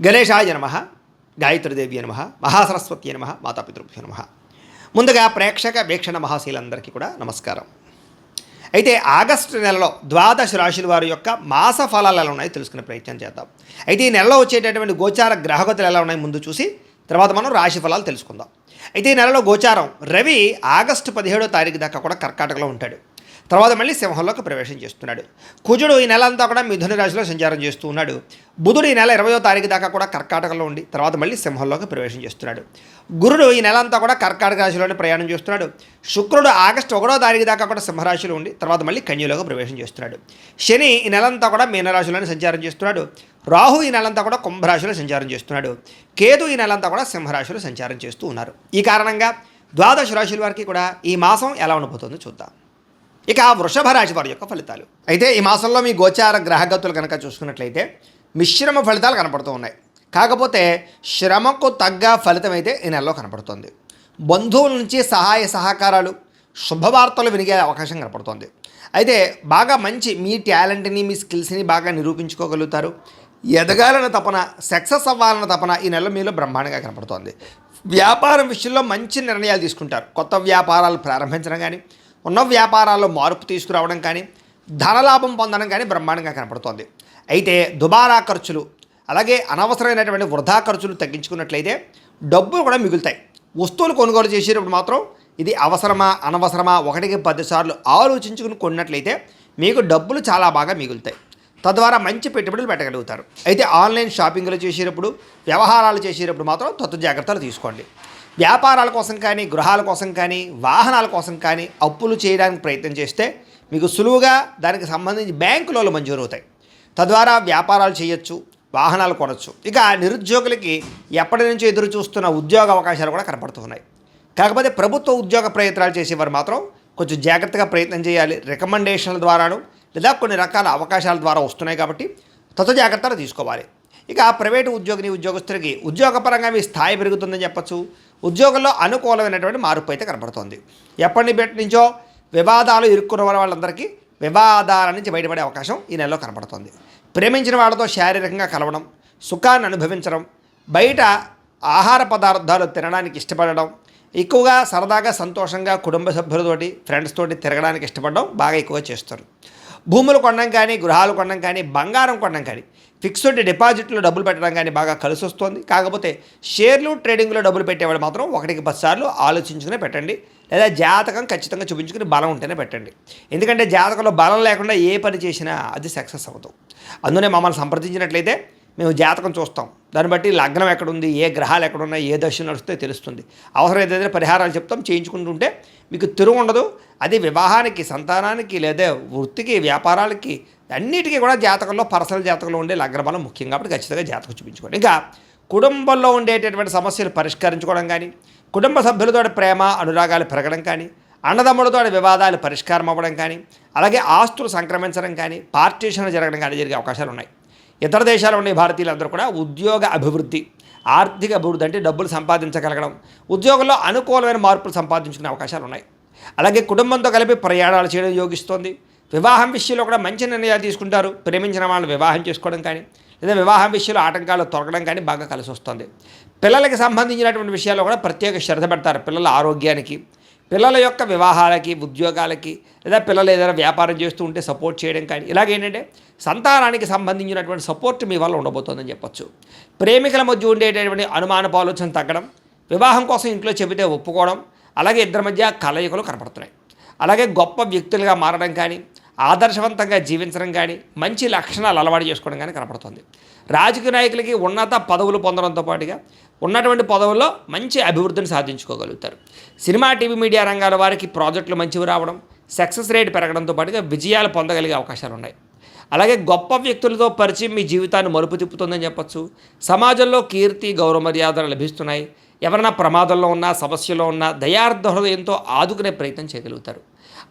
గణేశాయ నమః, గాయత్రీదేవి నమః, మహాసరస్వతి నమః, మాతాపితృభ్యో నమః. ముందుగా ప్రేక్షక వీక్షణ మహాశీలందరికీ కూడా నమస్కారం. అయితే ఆగస్టు నెలలో ద్వాదశ రాశుల వారి యొక్క మాస ఫలాలు ఎలా ఉన్నాయో తెలుసుకునే ప్రయత్నం చేద్దాం. అయితే ఈ నెలలో వచ్చేటటువంటి గోచార గ్రహగతులు ఎలా ఉన్నాయి ముందు చూసి తర్వాత మనం రాశి ఫలాలు తెలుసుకుందాం. అయితే ఈ నెలలో గోచారం రవి ఆగస్టు 17వ తారీఖు దాకా కూడా కర్కాటకలో ఉంటాడు. తర్వాత మళ్ళీ సింహంలోకి ప్రవేశం చేస్తున్నాడు. కుజుడు ఈ నెల అంతా కూడా మిథున రాశిలో సంచారం చేస్తూ ఉన్నాడు. బుధుడు ఈ నెల 20వ తారీఖు దాకా కూడా కర్కాటకలో ఉండి తర్వాత మళ్ళీ సింహంలోకి ప్రవేశం చేస్తున్నాడు. గురుడు ఈ నెల అంతా కూడా కర్కాటక రాశిలోనే ప్రయాణం చేస్తున్నాడు. శుక్రుడు ఆగస్టు 1వ తారీఖు దాకా కూడా సింహరాశిలో ఉండి తర్వాత మళ్ళీ కన్యలోకి ప్రవేశం చేస్తున్నాడు. శని ఈ నెలంతా కూడా మీనరాశిలోనే సంచారం చేస్తున్నాడు. రాహు ఈ నెలంతా కూడా కుంభరాశిలో సంచారం చేస్తున్నాడు. కేతు ఈ నెలంతా కూడా సింహరాశిలో సంచారం చేస్తూ ఉన్నారు. ఈ కారణంగా ద్వాదశ రాశుల వారికి కూడా ఈ మాసం ఎలా ఉండబోతుందో చూద్దాం. ఇక వృషభ రాశి వారి యొక్క ఫలితాలు. అయితే ఈ మాసంలో మీ గోచార గ్రహగతులు కనుక చూసుకున్నట్లయితే మిశ్రమ ఫలితాలు కనపడుతూ ఉన్నాయి. కాకపోతే శ్రమకు తగ్గ ఫలితం అయితే ఈ నెలలో కనపడుతుంది. బంధువుల నుంచి సహాయ సహకారాలు, శుభవార్తలు వినిగే అవకాశం కనపడుతుంది. అయితే బాగా మంచి మీ టాలెంట్ని మీ స్కిల్స్ని బాగా నిరూపించుకోగలుగుతారు. ఎదగాలన్న తపన, సక్సెస్ అవ్వాలన్న తపన ఈ నెల మీలో బ్రహ్మాండంగా కనపడుతోంది. వ్యాపారం విషయంలో మంచి నిర్ణయాలు తీసుకుంటారు. కొత్త వ్యాపారాలు ప్రారంభించడం కానీ, ఉన్న వ్యాపారాల్లో మార్పు తీసుకురావడం కానీ, ధనలాభం పొందడం కానీ బ్రహ్మాండంగా కనపడుతోంది. అయితే దుబారా ఖర్చులు, అలాగే అనవసరమైనటువంటి వృధా ఖర్చులు తగ్గించుకున్నట్లయితే డబ్బులు కూడా మిగులుతాయి. వస్తువులు కొనుగోలు చేసేటప్పుడు మాత్రం ఇది అవసరమా అనవసరమా 1-10 సార్లు ఆలోచించుకుని కొన్నట్లయితే మీకు డబ్బులు చాలా బాగా మిగులుతాయి. తద్వారా మంచి పెట్టుబడులు పెట్టగలుగుతారు. అయితే ఆన్లైన్ షాపింగ్లు చేసేటప్పుడు, వ్యవహారాలు చేసేటప్పుడు మాత్రం తత్తు జాగ్రత్తలు తీసుకోండి. వ్యాపారాల కోసం కానీ, గృహాల కోసం కానీ, వాహనాల కోసం కానీ అప్పులు చేయడానికి ప్రయత్నం చేస్తే మీకు సులువుగా దానికి సంబంధించి బ్యాంకు లోన్లు మంజూరు అవుతాయి. తద్వారా వ్యాపారాలు చేయొచ్చు, వాహనాలు కొనవచ్చు. ఇక నిరుద్యోగులకి ఎప్పటి నుంచో ఎదురు చూస్తున్న ఉద్యోగ అవకాశాలు కూడా కనపడుతున్నాయి. కాకపోతే ప్రభుత్వ ఉద్యోగ ప్రయత్నాలు చేసేవారు మాత్రం కొంచెం జాగ్రత్తగా ప్రయత్నం చేయాలి. రికమెండేషన్ల ద్వారాను లేదా కొన్ని రకాల అవకాశాల ద్వారా వస్తున్నాయి కాబట్టి తత్వ జాగ్రత్తలు తీసుకోవాలి. ఇక ప్రైవేటు ఉద్యోగస్తులకి ఉద్యోగపరంగా మీ స్థాయి పెరుగుతుందని చెప్పచ్చు. ఉద్యోగంలో అనుకూలమైనటువంటి మార్పు అయితే కనపడుతోంది. ఎప్పటి నుంచో వివాదాలు ఇరుక్కున్న వాళ్ళందరికీ వివాదాల నుంచి బయటపడే అవకాశం ఈ నెలలో కనపడుతోంది. ప్రేమించిన వాళ్ళతో శారీరకంగా కలవడం, సుఖాన్ని అనుభవించడం, బయట ఆహార పదార్థాలు తినడానికి ఇష్టపడడం, ఎక్కువగా సరదాగా సంతోషంగా కుటుంబ సభ్యులతోటి ఫ్రెండ్స్ తోటి తిరగడానికి ఇష్టపడడం బాగా ఎక్కువగా చేస్తారు. భూములు కొనడం కానీ, గృహాలు కొనడం కానీ, బంగారం కొనడం కానీ, ఫిక్స్డ్ డిపాజిట్లో డబ్బులు పెట్టడం కానీ బాగా కలిసి వస్తుంది. కాకపోతే షేర్లు ట్రేడింగ్లో డబ్బులు పెట్టేవాళ్ళు మాత్రం 1-10 సార్లు ఆలోచించుకునే పెట్టండి. లేదా జాతకం ఖచ్చితంగా చూపించుకుని బలం ఉంటేనే పెట్టండి. ఎందుకంటే జాతకంలో బలం లేకుండా ఏ పని చేసినా అది సక్సెస్ అవుతాం. అందునే మమ్మల్ని సంప్రదించినట్లయితే మేము జాతకం చూస్తాం. దాన్ని బట్టి లగ్నం ఎక్కడుంది, ఏ గ్రహాలు ఎక్కడున్నాయి, ఏ దశ నడుస్తే తెలుస్తుంది. అవసరం ఏదైతే పరిహారాలు చెప్తాం, చేయించుకుంటుంటే మీకు తిరుగు ఉండదు. అది వివాహానికి, సంతానానికి, లేదా వృత్తికి, వ్యాపారాలకి అన్నిటికీ కూడా జాతకంలో పర్సనల్ జాతకంలో ఉండే లగ్న బలం ముఖ్యం కాబట్టి ఖచ్చితంగా జాతకం చూపించుకోండి. ఇంకా కుటుంబంలో ఉండేటటువంటి సమస్యలు పరిష్కరించుకోవడం కానీ, కుటుంబ సభ్యులతో ప్రేమ అనురాగాలు పెరగడం కానీ, అన్నదమ్ములతో వివాదాలు పరిష్కారం అవ్వడం కానీ, అలాగే ఆస్తులు సంక్రమించడం కానీ, పార్టీషన్లు జరగడం కానీ జరిగే అవకాశాలు ఉన్నాయి. ఇతర దేశాల్లో ఉండే భారతీయులందరూ కూడా ఉద్యోగ అభివృద్ధి, ఆర్థిక అభివృద్ధి అంటే డబ్బులు సంపాదించగలగడం, ఉద్యోగంలో అనుకూలమైన మార్పులు సంపాదించుకునే అవకాశాలు ఉన్నాయి. అలాగే కుటుంబంతో కలిపి ప్రయాణాలు చేయడం యోగిస్తోంది. వివాహం విషయంలో కూడా మంచి నిర్ణయాలు తీసుకుంటారు. ప్రేమించిన వాళ్ళని వివాహం చేసుకోవడం కానీ, లేదా వివాహం విషయంలో ఆటంకాలు తొలగడం కానీ బాగా కలిసి వస్తుంది. పిల్లలకి సంబంధించినటువంటి విషయాల్లో కూడా ప్రత్యేక శ్రద్ధ పెడతారు. పిల్లల ఆరోగ్యానికి, పిల్లల యొక్క వివాహాలకి, ఉద్యోగాలకి, లేదా పిల్లలు ఏదైనా వ్యాపారం చేస్తూ ఉంటే సపోర్ట్ చేయడం కానీ, ఇలాగేంటంటే సంతానానికి సంబంధించినటువంటి సపోర్ట్ మీ వల్ల ఉండబోతోందని చెప్పొచ్చు. ప్రేమికుల మధ్య ఉండేటటువంటి అనుమానపు ఆలోచన తగ్గడం, వివాహం కోసం ఇంట్లో చెబితే ఒప్పుకోవడం, అలాగే ఇద్దరి మధ్య కలయికలు కనపడుతున్నాయి. అలాగే గొప్ప వ్యక్తులుగా మారడం కానీ, ఆదర్శవంతంగా జీవించడం కానీ, మంచి లక్షణాలు అలవాటు చేసుకోవడం కానీ కనపడుతుంది. రాజకీయ నాయకులకి ఉన్నత పదవులు పొందడంతో పాటుగా ఉన్నటువంటి పదవుల్లో మంచి అభివృద్ధిని సాధించుకోగలుగుతారు. సినిమా, టీవీ, మీడియా రంగాల వారికి ప్రాజెక్టులు మంచివి రావడం, సక్సెస్ రేట్ పెరగడంతో పాటుగా విజయాలు పొందగలిగే అవకాశాలు ఉన్నాయి. అలాగే గొప్ప వ్యక్తులతో పరిచయం మీ జీవితాన్ని మలుపు తిప్పుతుందని చెప్పచ్చు. సమాజంలో కీర్తి, గౌరవ మర్యాదలు లభిస్తున్నాయి. ఎవరైనా ప్రమాదంలో ఉన్నా, సమస్యలో ఉన్నా దయార్థ హృదయంతో ఆదుకునే ప్రయత్నం చేయగలుగుతారు.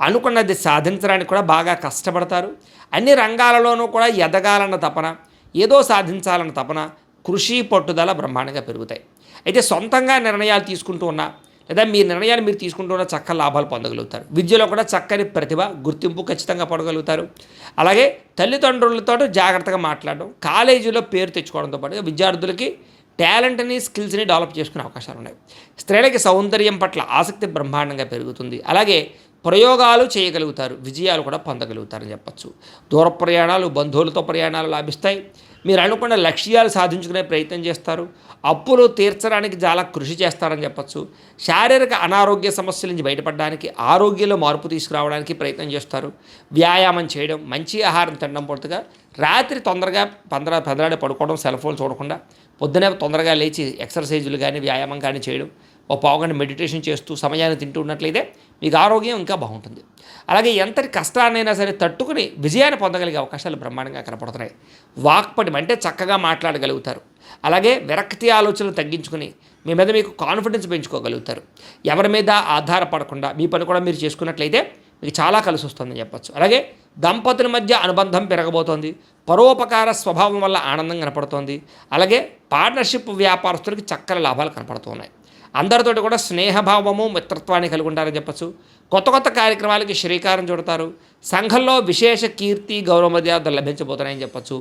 అనుకున్నది సాధించడానికి కూడా బాగా కష్టపడతారు. అన్ని రంగాలలోనూ కూడా ఎదగాలన్న తపన, ఏదో సాధించాలన్న తపన, కృషి, పట్టుదల బ్రహ్మాండంగా పెరుగుతాయి. అయితే సొంతంగా నిర్ణయాలు తీసుకుంటూ ఉన్నా, లేదా మీ నిర్ణయాలు మీరు తీసుకుంటున్న చక్కని లాభాలు పొందగలుగుతారు. విద్యలో కూడా చక్కని ప్రతిభ గుర్తింపు ఖచ్చితంగా పొందగలుగుతారు. అలాగే తల్లిదండ్రులతో జాగ్రత్తగా మాట్లాడడం, కాలేజీలో పేరు తెచ్చుకోవడంతో పాటుగా విద్యార్థులకి టాలెంట్ని స్కిల్స్ని డెవలప్ చేసుకునే అవకాశాలు ఉన్నాయి. స్త్రీలకి సౌందర్యం పట్ల ఆసక్తి బ్రహ్మాండంగా పెరుగుతుంది. అలాగే ప్రయోగాలు చేయగలుగుతారు, విజయాలు కూడా పొందగలుగుతారని చెప్పచ్చు. దూర ప్రయాణాలు, బంధువులతో ప్రయాణాలు లాభిస్తాయి. మీరు అనుకున్న లక్ష్యాలు సాధించుకునే ప్రయత్నం చేస్తారు. అప్పులు తీర్చడానికి చాలా కృషి చేస్తారని చెప్పచ్చు. శారీరక అనారోగ్య సమస్యల నుంచి బయటపడడానికి, ఆరోగ్యంలో మార్పు తీసుకురావడానికి ప్రయత్నం చేస్తారు. వ్యాయామం చేయడం, మంచి ఆహారం తినడం పూర్తిగా, రాత్రి తొందరగా పెందరాడే పడుకోవడం, సెల్ ఫోన్ చూడకుండా పొద్దునే తొందరగా లేచి ఎక్సర్సైజులు కానీ వ్యాయామం కానీ చేయడం, ఒక పావుగంట మెడిటేషన్ చేస్తూ సమయాన్ని తింటూ ఉన్నట్లయితే మీకు ఆరోగ్యం ఇంకా బాగుంటుంది. అలాగే ఎంతటి కష్టాన్నైనా సరే తట్టుకుని విజయాన్ని పొందగలిగే అవకాశాలు బ్రహ్మాండంగా కనపడుతున్నాయి. వాక్పటిమ అంటే చక్కగా మాట్లాడగలుగుతారు. అలాగే విరక్తి ఆలోచనలు తగ్గించుకుని మీ మీద మీకు కాన్ఫిడెన్స్ పెంచుకోగలుగుతారు. ఎవరి మీద ఆధారపడకుండా మీ పని కూడా మీరు చేసుకున్నట్లయితే మీకు చాలా కలిసి వస్తుందని చెప్పచ్చు. అలాగే దంపతుల మధ్య అనుబంధం పెరగబోతోంది. పరోపకార స్వభావం వల్ల ఆనందం కనపడుతోంది. అలాగే పార్ట్నర్షిప్ వ్యాపారస్తులకి చక్కని లాభాలు కనపడుతున్నాయి. అందరితోటి కూడా స్నేహభావము, మిత్రత్వాన్ని కలిగి ఉంటారని చెప్పచ్చు. కొత్త కొత్త కార్యక్రమాలకి శ్రీకారం చుడతారు. సంఘంలో విశేష కీర్తి, గౌరవ మర్యాదలు లభించబోతున్నాయని చెప్పచ్చు.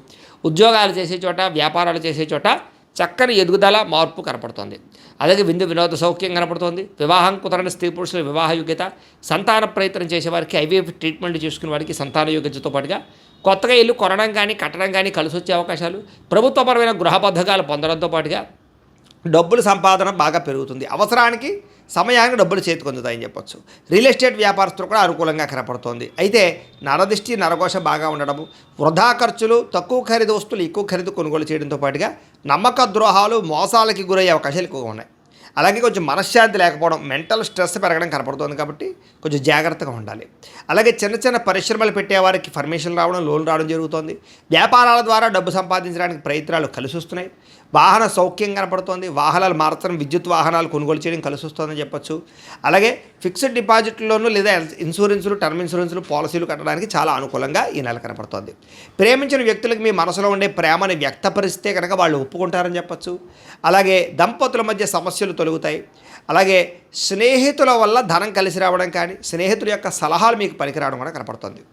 ఉద్యోగాలు చేసే చోట, వ్యాపారాలు చేసే చోట చక్కని ఎదుగుదల, మార్పు కనపడుతోంది. అలాగే విందు వినోద సౌఖ్యం కనపడుతోంది. వివాహం కుదరని స్త్రీ పురుషుల వివాహ యోగ్యత, సంతాన ప్రయత్నం చేసేవారికి, ఐవీఎఫ్ ట్రీట్మెంట్ చేసుకునే వారికి సంతాన యోగ్యతతో పాటుగా కొత్తగా ఇల్లు కొనడం కానీ కట్టడం కానీ కలిసి వచ్చే అవకాశాలు, ప్రభుత్వపరమైన గృహ పథకాలు పొందడంతో పాటుగా డబ్బుల సంపాదన బాగా పెరుగుతుంది. అవసరానికి సమయానికి డబ్బులు చేతికి అందుతాయని చెప్పొచ్చు. రియల్ ఎస్టేట్ వ్యాపారస్తులు కూడా అనుకూలంగా కనపడుతోంది. అయితే నరదిష్టి, నరఘోష బాగా ఉండడము, వృధా ఖర్చులు, తక్కువ ఖరీదు వస్తువులు ఎక్కువ ఖరీదు కొనుగోలు చేయడంతో పాటుగా నమ్మక ద్రోహాలు, మోసాలకి గురయ్యే అవకాశాలు ఎక్కువగా ఉన్నాయి. అలాగే కొంచెం మనశ్శాంతి లేకపోవడం, మెంటల్ స్ట్రెస్ పెరగడం కనపడుతుంది. కాబట్టి కొంచెం జాగ్రత్తగా ఉండాలి. అలాగే చిన్న చిన్న పరిశ్రమలు పెట్టేవారికి పర్మిషన్ రావడం, లోన్లు రావడం జరుగుతుంది. వ్యాపారాల ద్వారా డబ్బు సంపాదించడానికి ప్రయత్నాలు కలిసి వస్తున్నాయి. వాహన సౌఖ్యం కనపడుతోంది. వాహనాలు మారతం, విద్యుత్ వాహనాలు కొనుగోలు చేయడం కలిసి వస్తుందని చెప్పొచ్చు. అలాగే ఫిక్స్డ్ డిపాజిట్లోనూ లేదా ఇన్సూరెన్సులు, టర్మ్ ఇన్సూరెన్సులు, పాలసీలు కట్టడానికి చాలా అనుకూలంగా ఈ నెల కనపడుతోంది. ప్రేమించిన వ్యక్తులకు మీ మనసులో ఉండే ప్రేమని వ్యక్తపరిస్తే కనుక వాళ్ళు ఒప్పుకుంటారని చెప్పొచ్చు. అలాగే దంపతుల మధ్య సమస్యలు తొలగుతాయి. అలాగే స్నేహితుల వల్ల ధనం కలిసి రావడం కానీ, స్నేహితుల యొక్క సలహాలు మీకు పనికిరావడం కూడా కనపడుతుంది.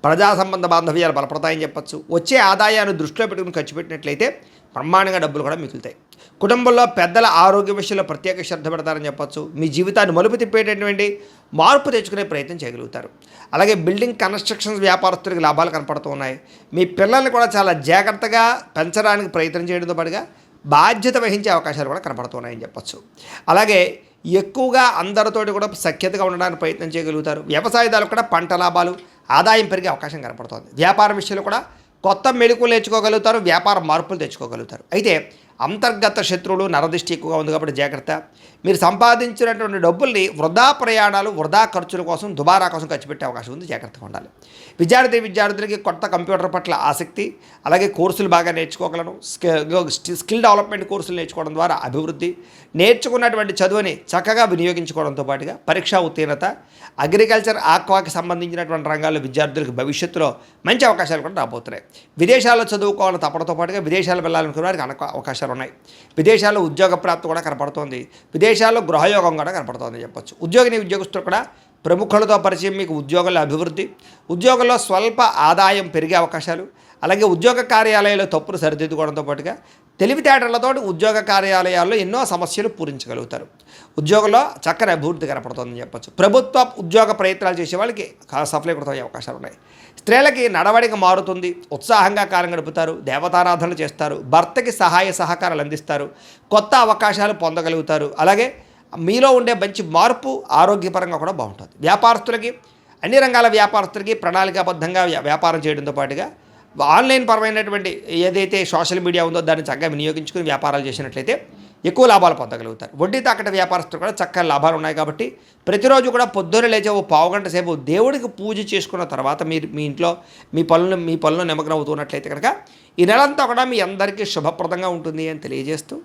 ప్రజా సంబంధ బాంధవ్యాలు బలపడతాయని చెప్పొచ్చు. వచ్చే ఆదాయాన్ని దృష్టిలో పెట్టుకుని ఖర్చు పెట్టినట్లయితే బ్రహ్మాండంగా డబ్బులు కూడా మిగులుతాయి. కుటుంబంలో పెద్దల ఆరోగ్య విషయంలో ప్రత్యేక శ్రద్ధ పెడతారని చెప్పొచ్చు. మీ జీవితాన్ని మలుపు తిప్పేటటువంటి మార్పు తెచ్చుకునే ప్రయత్నం చేయగలుగుతారు. అలాగే బిల్డింగ్ కన్స్ట్రక్షన్స్ వ్యాపారస్తులకు లాభాలు కనపడుతూ ఉన్నాయి. మీ పిల్లల్ని కూడా చాలా జాగ్రత్తగా పెంచడానికి ప్రయత్నం చేయడంతో పాటుగా బాధ్యత వహించే అవకాశాలు కూడా కనపడుతున్నాయని చెప్పొచ్చు. అలాగే ఎక్కువగా అందరితోటి కూడా సఖ్యతగా ఉండడానికి ప్రయత్నం చేయగలుగుతారు. వ్యవసాయదారులు కూడా పంట లాభాలు, ఆదాయం పెరిగే అవకాశం కనపడుతుంది. వ్యాపార విషయంలో కూడా కొత్త మెళుకులు నేర్చుకోగలుగుతారు. వ్యాపార మార్పులు తెచ్చుకోగలుగుతారు. అయితే అంతర్గత శత్రువులు, నరదృష్టి ఎక్కువగా ఉంది కాబట్టి జాగ్రత్త. మీరు సంపాదించినటువంటి డబ్బుల్ని వృధా ప్రయాణాలు, వృధా ఖర్చుల కోసం, దుబారా కోసం ఖర్చు పెట్టే అవకాశం ఉంది. జాగ్రత్తగా ఉండాలి. విద్యార్థులకి కొత్త కంప్యూటర్ పట్ల ఆసక్తి, అలాగే కోర్సులు బాగా నేర్చుకోగలను. స్కిల్ డెవలప్మెంట్ కోర్సులు నేర్చుకోవడం ద్వారా అభివృద్ధి, నేర్చుకున్నటువంటి చదువుని చక్కగా వినియోగించుకోవడంతో పాటుగా పరీక్షా ఉత్తీర్ణత, అగ్రికల్చర్, ఆక్వాకి సంబంధించినటువంటి రంగాల్లో విద్యార్థులకు భవిష్యత్తులో మంచి అవకాశాలు కూడా రాబోతున్నాయి. విదేశాల్లో చదువుకోవాలని తప్పడంతో పాటుగా విదేశాలు వెళ్ళాలనుకునే వారికి అవకాశాలు ఉన్నాయి. విదేశాల్లో ఉద్యోగ ప్రాప్తి కూడా కనపడుతోంది. విదేశాల్లో గృహయోగం కూడా కనపడుతోందని చెప్పొచ్చు. ఉద్యోగస్తులు కూడా ప్రముఖులతో పరిచయం, మీకు ఉద్యోగంలో అభివృద్ధి, ఉద్యోగంలో స్వల్ప ఆదాయం పెరిగే అవకాశాలు, అలాగే ఉద్యోగ కార్యాలయాల్లో తప్పులు సరిదిద్దుకోవడంతో పాటుగా తెలివితేటలతో ఉద్యోగ కార్యాలయాల్లో ఎన్నో సమస్యలు పూరించగలుగుతారు. ఉద్యోగంలో చక్కని అభివృద్ధి కనపడుతుందని చెప్పొచ్చు. ప్రభుత్వ ఉద్యోగ ప్రయత్నాలు చేసే వాళ్ళకి సఫలీకృతమయ్యే అవకాశాలు ఉన్నాయి. స్త్రీలకి నడవడిక మారుతుంది. ఉత్సాహంగా కాలం గడుపుతారు. దేవతారాధనలు చేస్తారు. భర్తకి సహాయ సహకారాలు అందిస్తారు. కొత్త అవకాశాలు పొందగలుగుతారు. అలాగే మీలో ఉండే మంచి మార్పు ఆరోగ్యపరంగా కూడా బాగుంటుంది. వ్యాపారస్తులకి, అన్ని రంగాల వ్యాపారస్తులకి ప్రణాళికాబద్ధంగా వ్యాపారం చేయడంతో పాటుగా ఆన్లైన్ పరమైనటువంటి ఏదైతే సోషల్ మీడియా ఉందో దాన్ని చక్కగా వినియోగించుకుని వ్యాపారాలు చేసినట్లయితే ఎక్కువ లాభాలు పొందగలుగుతారు. వడ్డీ తాకట వ్యాపారస్తులు కూడా చక్కగా లాభాలు ఉన్నాయి. కాబట్టి ప్రతిరోజు కూడా పొద్దున్న లేచే ఓ పావుగంట సేపు దేవుడికి పూజ చేసుకున్న తర్వాత మీరు మీ ఇంట్లో మీ పనులు నిమగ్నం అవుతున్నట్లయితే కనుక ఈ నెలంతా కూడా మీ అందరికీ శుభప్రదంగా ఉంటుంది అని తెలియజేస్తూ,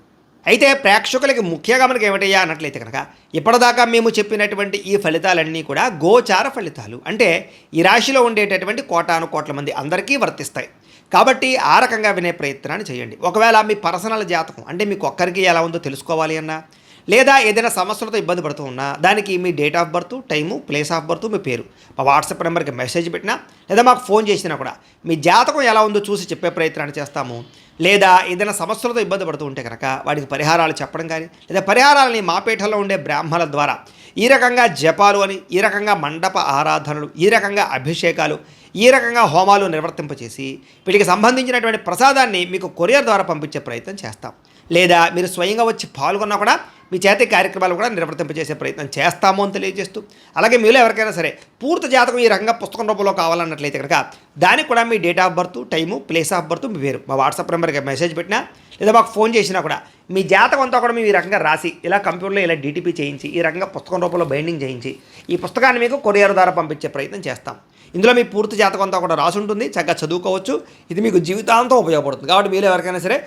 అయితే ప్రేక్షకులకి ముఖ్య గమనిక ఏమిటయ్యా అన్నట్లయితే కనుక ఇప్పటిదాకా మేము చెప్పినటువంటి ఈ ఫలితాలన్నీ కూడా గోచార ఫలితాలు. అంటే ఈ రాశిలో ఉండేటటువంటి కోటాను కోట్ల మంది అందరికీ వర్తిస్తాయి. కాబట్టి ఆ రకంగా వినే ప్రయత్నాన్ని చేయండి. ఒకవేళ మీ పర్సనల్ జాతకం అంటే మీకు ఒక్కరికి ఎలా ఉందో తెలుసుకోవాలి అన్నా, లేదా ఏదైనా సమస్యలతో ఇబ్బంది పడుతూ ఉన్నా దానికి మీ date of birth, time, place of birth, మీ పేరు మా వాట్సాప్ నెంబర్కి మెసేజ్ పెట్టినా లేదా మాకు ఫోన్ చేసినా కూడా మీ జాతకం ఎలా ఉందో చూసి చెప్పే ప్రయత్నాన్ని చేస్తాము. లేదా ఏదైనా సమస్యలతో ఇబ్బంది పడుతూ ఉంటే కనుక వాటికి పరిహారాలు చెప్పడం కానీ లేదా పరిహారాలని మా పీఠంలో ఉండే బ్రాహ్మణుల ద్వారా ఈ రకంగా జపాలు అని, ఈ రకంగా మండప ఆరాధనలు, ఈ రకంగా అభిషేకాలు, ఈ రకంగా హోమాలు నిర్వర్తింపచేసి వీటికి సంబంధించినటువంటి ప్రసాదాన్ని మీకు కొరియర్ ద్వారా పంపించే ప్రయత్నం చేస్తాం. లేదా మీరు స్వయంగా వచ్చి పాల్గొన్నా కూడా మీ చేతి కార్యక్రమాలు కూడా నిర్వర్తింపజేసే ప్రయత్నం చేస్తాము అని తెలియజేస్తూ, అలాగే మీలో ఎవరికైనా సరే పూర్తి జాతకం ఈ రకంగా పుస్తకం రూపంలో కావాలన్నట్లయితే కనుక దానికి కూడా మీ date of birth, time, place of birth, మీ పేరు మా వాట్సాప్ నెంబర్కి మెసేజ్ పెట్టినా లేదా మాకు ఫోన్ చేసినా కూడా మీ జాతకం అంతా కూడా మేము ఈ రకంగా రాసి ఇలా కంప్యూటర్లో ఇలా డీటీపీ చేయించి ఈ రకంగా పుస్తకం రూపంలో బైండింగ్ చేయించి ఈ పుస్తకాన్ని మీకు కొరియర్ ద్వారా పంపించే ప్రయత్నం చేస్తాం. ఇందులో మీ పూర్తి జాతకం అంతా కూడా రాసి ఉంటుంది, చక్కగా చదువుకోవచ్చు. ఇది మీకు జీవితాంతం ఉపయోగపడుతుంది. కాబట్టి మీరు ఎవరికైనా సరే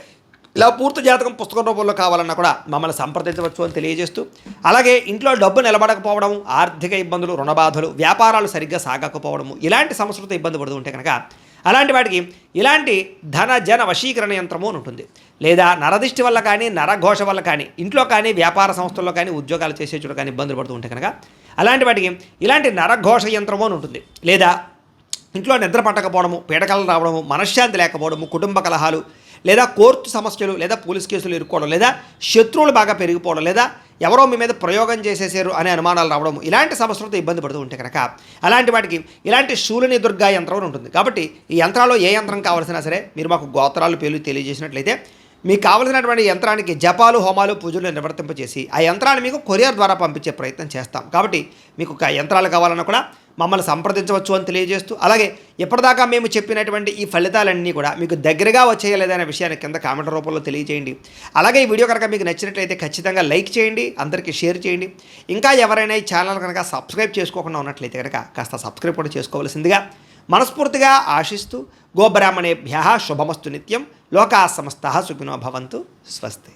ఇలా పూర్తి జాతకం పుస్తకం రూపంలో కావాలన్నా కూడా మమ్మల్ని సంప్రదించవచ్చు అని తెలియజేస్తూ, అలాగే ఇంట్లో డబ్బు నిలబడకపోవడం, ఆర్థిక ఇబ్బందులు, రుణబాధలు, వ్యాపారాలు సరిగ్గా సాగకపోవడము, ఇలాంటి సమస్యలతో ఇబ్బంది పడుతూ ఉంటే కనుక అలాంటి వాటికి ఇలాంటి ధన జన వశీకరణ యంత్రము అని ఉంటుంది. లేదా నరదిష్టి వల్ల కానీ, నరఘోష వల్ల కానీ, ఇంట్లో కానీ, వ్యాపార సంస్థల్లో కానీ, ఉద్యోగాలు చేసే చోట కానీ ఇబ్బందులు పడుతూ ఉంటే కనుక అలాంటి వాటికి ఇలాంటి నరఘోష యంత్రము అని ఉంటుంది. లేదా ఇంట్లో నిద్ర పట్టకపోవడము, పీడకలు రావడము, మనశ్శాంతి లేకపోవడము, కుటుంబ కలహాలు, లేదా కోర్టు సమస్యలు, లేదా పోలీస్ కేసులు ఇరుక్కోవడం, లేదా శత్రువులు బాగా పెరిగిపోవడం, లేదా ఎవరో మీ మీద ప్రయోగం చేసేసారు అనే అనుమానాలు రావడం, ఇలాంటి సమస్యలతో ఇబ్బంది పడుతూ ఉంటే కనుక అలాంటి వాటికి ఇలాంటి శూలిని దుర్గా యంత్రం అని ఉంటుంది. కాబట్టి ఈ యంత్రాల్లో ఏ యంత్రం కావాల్సినా సరే మీరు మాకు గోత్రాలు పేర్లు తెలియజేసినట్లయితే మీకు కావలసినటువంటి యంత్రానికి జపాలు, హోమాలు, పూజలు నిర్వర్తింపచేసి ఆ యంత్రాన్ని మీకు కొరియర్ ద్వారా పంపించే ప్రయత్నం చేస్తాం. కాబట్టి మీకు యంత్రాలు కావాలన్నా కూడా మమ్మల్ని సంప్రదించవచ్చు అని తెలియజేస్తూ, అలాగే ఇప్పటిదాకా మేము చెప్పినటువంటి ఈ ఫలితాలన్నీ కూడా మీకు దగ్గరగా వచ్చేయలేదనే విషయాన్ని కింద కామెంట్ రూపంలో తెలియజేయండి. అలాగే ఈ వీడియో కనుక మీకు నచ్చినట్లయితే ఖచ్చితంగా లైక్ చేయండి, అందరికీ షేర్ చేయండి. ఇంకా ఎవరైనా ఈ ఛానల్ కనుక సబ్స్క్రైబ్ చేసుకోకుండా ఉన్నట్లయితే కనుక కాస్త సబ్స్క్రైబ్ కూడా చేసుకోవాల్సిందిగా మనస్ఫూర్తిగా ఆశిస్తూ, గోబ్రాహ్మణేభ్యః శుభమస్తు నిత్యం, లోకాः సమస్తాः సుఖినో భవంతు. స్వస్తి.